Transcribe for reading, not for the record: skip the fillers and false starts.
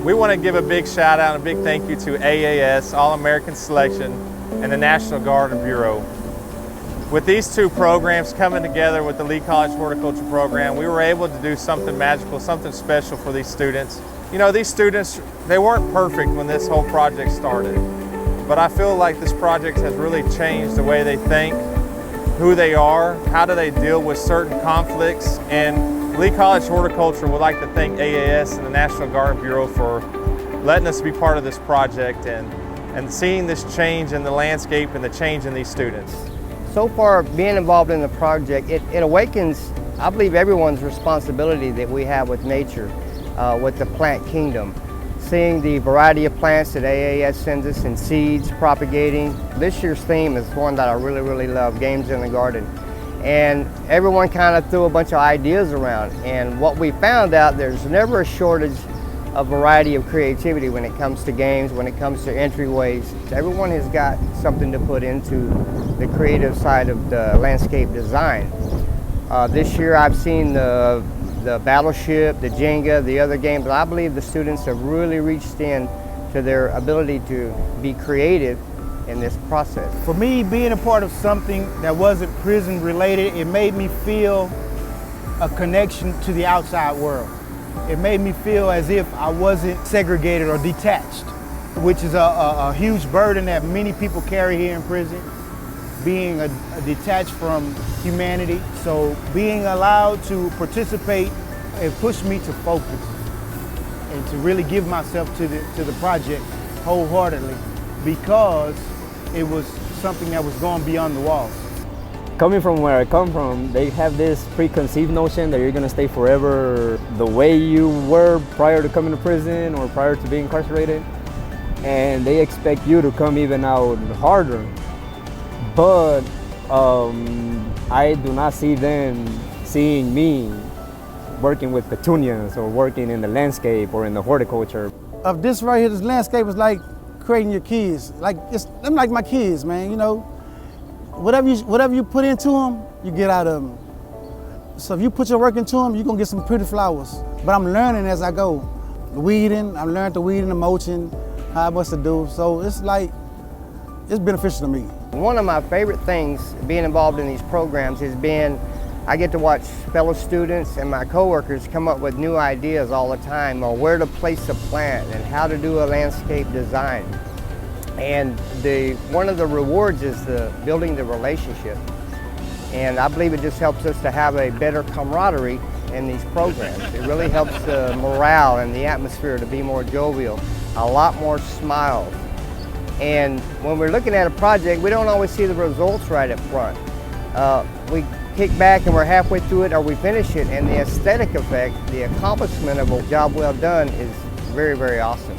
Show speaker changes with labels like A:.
A: We want to give a big shout out and a big thank you to AAS, All-American Selection, and the National Guard and Bureau. With these two programs coming together with the Lee College Horticulture program, we were able to do something magical, something special for these students. You know, these students, they weren't perfect when this whole project started, but I feel like this project has really changed the way they think, who they are, how do they deal with certain conflicts, and Lee College Horticulture would like to thank AAS and the National Guard and Bureau for letting us be part of this project and seeing this change in the landscape and the change in these students.
B: So far, being involved in the project, it awakens, I believe, everyone's responsibility that we have with nature, with the plant kingdom. Seeing the variety of plants that AAS sends us and seeds propagating. This year's theme is one that I really love, Games in the Garden. And everyone kind of threw a bunch of ideas around. And what we found out, there's never a shortage of variety of creativity when it comes to games, when it comes to entryways. Everyone has got something to put into the creative side of the landscape design. This year I've seen the Battleship, the Jenga, the other games, but I believe the students have really reached in to their ability to be creative in this process.
C: For me, being a part of something that wasn't prison related, it made me feel a connection to the outside world. It made me feel as if I wasn't segregated or detached, which is a huge burden that many people carry here in prison, being detached from humanity. So being allowed to participate, it pushed me to focus and to really give myself to the project wholeheartedly, because it was something that was going beyond the walls.
D: Coming from where I come from, they have this preconceived notion that you're going to stay forever the way you were prior to coming to prison or prior to being incarcerated, and they expect you to come even out harder. But I do not see them seeing me working with petunias or working in the landscape or in the horticulture.
C: Of this right here, this landscape is like creating your kids. I'm like my kids, man, you know. Whatever you put into them, you get out of them. So if you put your work into them, you're gonna get some pretty flowers. But I'm learning as I go. The weeding, I've learned the weeding, the mulching, how much to do. So it's beneficial to me.
B: One of my favorite things being involved in these programs has been I get to watch fellow students and my coworkers come up with new ideas all the time on where to place a plant and how to do a landscape design. And one of the rewards is building the relationship. And I believe it just helps us to have a better camaraderie in these programs. It really helps the morale and the atmosphere to be more jovial, a lot more smiles. And when we're looking at a project, we don't always see the results right up front. We kick back and we're halfway through it or we finish it, and the aesthetic effect, the accomplishment of a job well done is very awesome.